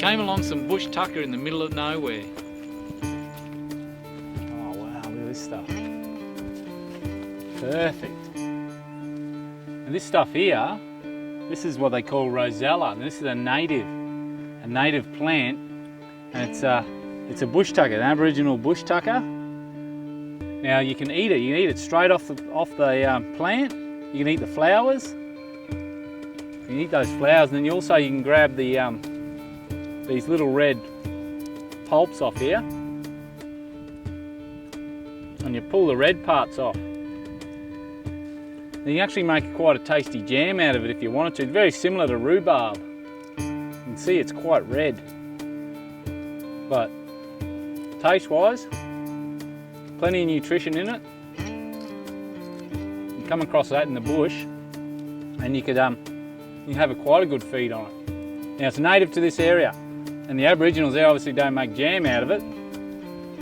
came along some bush tucker in the middle of nowhere. Oh wow, look at this stuff. Perfect. And this stuff here, this is what they call Rosella, and this is a native plant, and it's a bush tucker, an Aboriginal bush tucker. Now you can eat it. You can eat it straight off the plant. You can eat the flowers. You can eat those flowers, and then you can grab the these little red pulps off here, and you pull the red parts off. Then you actually make quite a tasty jam out of it if you wanted to. It's very similar to rhubarb. You can see it's quite red, but taste-wise, plenty of nutrition in it. You come across that in the bush, and you could you have quite a good feed on it. Now it's native to this area, and the Aboriginals there obviously don't make jam out of it,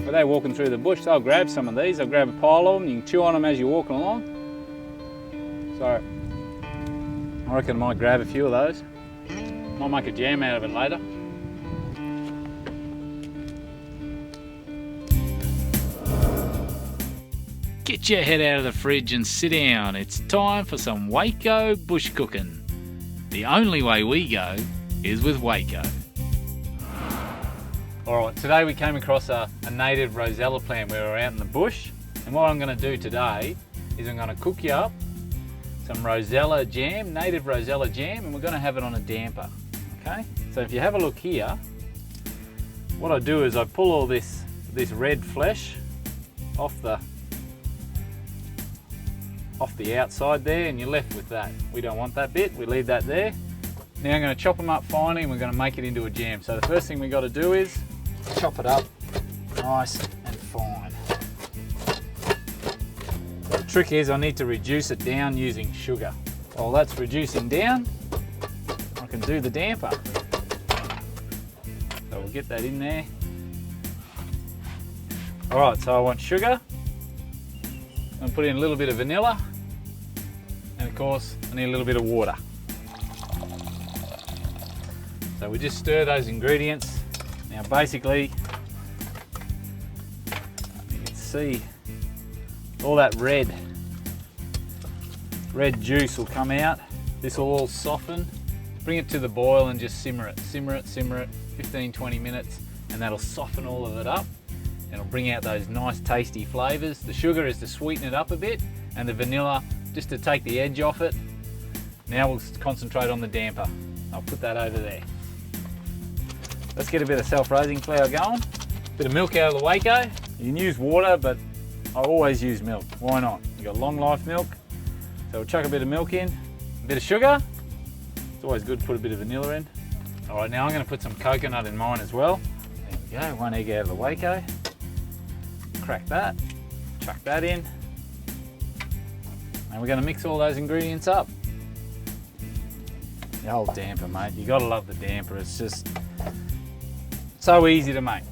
but they're walking through the bush. They'll grab some of these. They'll grab a pile of them. You can chew on them as you're walking along. So I reckon I might grab a few of those. Might make a jam out of it later. Get your head out of the fridge and sit down. It's time for some Waco bush cooking. The only way we go is with Waco. Alright, today we came across a native Rosella plant where we're out in the bush. And what I'm going to do today is I'm going to cook you up some Rosella jam, native Rosella jam, and we're going to have it on a damper. Okay? So if you have a look here, what I do is I pull all this red flesh off the outside there, and you're left with that. We don't want that bit, we leave that there. Now I'm going to chop them up finely, and we're going to make it into a jam. So the first thing we got to do is chop it up nice and fine. The trick is I need to reduce it down using sugar. While that's reducing down, I can do the damper. So we'll get that in there. Alright, so I want sugar. I'm put in a little bit of vanilla, and of course I need a little bit of water. So we just stir those ingredients. Now basically, you can see all that red juice will come out. This will all soften. Bring it to the boil and just simmer it, 15-20 minutes, and that'll soften all of it up. And it'll bring out those nice tasty flavours. The sugar is to sweeten it up a bit, and the vanilla just to take the edge off it. Now we'll concentrate on the damper. I'll put that over there. Let's get a bit of self-raising flour going. Bit of milk out of the Waco. You can use water, but I always use milk. Why not? You've got long life milk. So we'll chuck a bit of milk in, a bit of sugar. It's always good to put a bit of vanilla in. All right, now I'm going to put some coconut in mine as well. There we go, one egg out of the Waco. Crack that, chuck that in, and we're going to mix all those ingredients up. The old damper, mate, you got to love the damper. It's just so easy to make,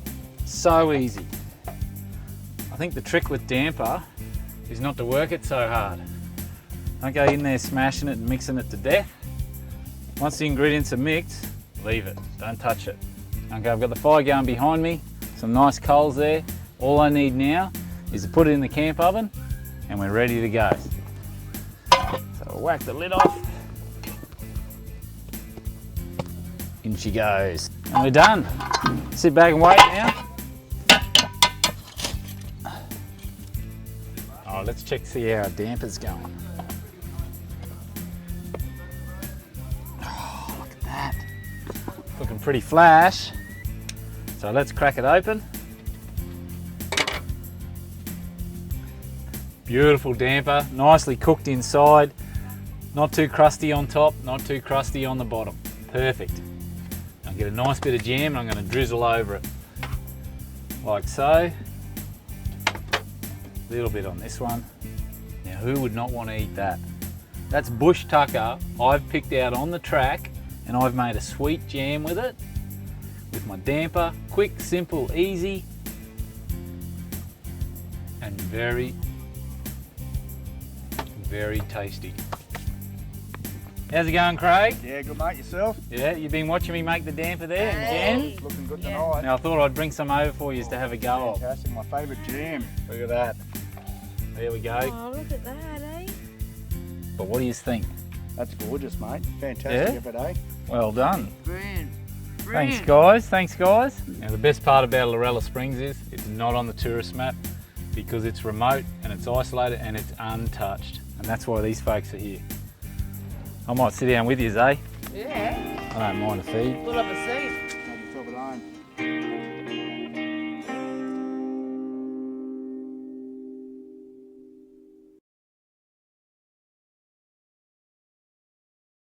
so easy. I think the trick with damper is not to work it so hard. Don't go in there smashing it and mixing it to death. Once the ingredients are mixed, leave it, don't touch it. Okay, I've got the fire going behind me, some nice coals there. All I need now is to put it in the camp oven, and we're ready to go. So we'll whack the lid off. In she goes. And we're done. Sit back and wait now. All right, let's check, see how our damper's going. Oh, look at that. Looking pretty flash. So let's crack it open. Beautiful damper, nicely cooked inside, not too crusty on top, not too crusty on the bottom. Perfect. I'll get a nice bit of jam and I'm going to drizzle over it, like so. A little bit on this one. Now who would not want to eat that? That's bush tucker I've picked out on the track, and I've made a sweet jam with it, with my damper. Quick, simple, easy, and very tasty. How's it going, Craig? Yeah, good mate, yourself? Yeah, you've been watching me make the damper there, and Jen? Looking good tonight. Now I thought I'd bring some over for you to have a go of. Fantastic, my favourite jam. Look at that. There we go. Oh, look at that, eh? But what do you think? That's gorgeous, mate. Fantastic effort, eh? Well done. Brilliant. Thanks guys, thanks guys. Now the best part about Lorella Springs is it's not on the tourist map because it's remote and it's isolated and it's untouched. And that's why these folks are here. I might sit down with you, eh? Yeah. I don't mind a feed. We'll have a seat. Have yourself at home.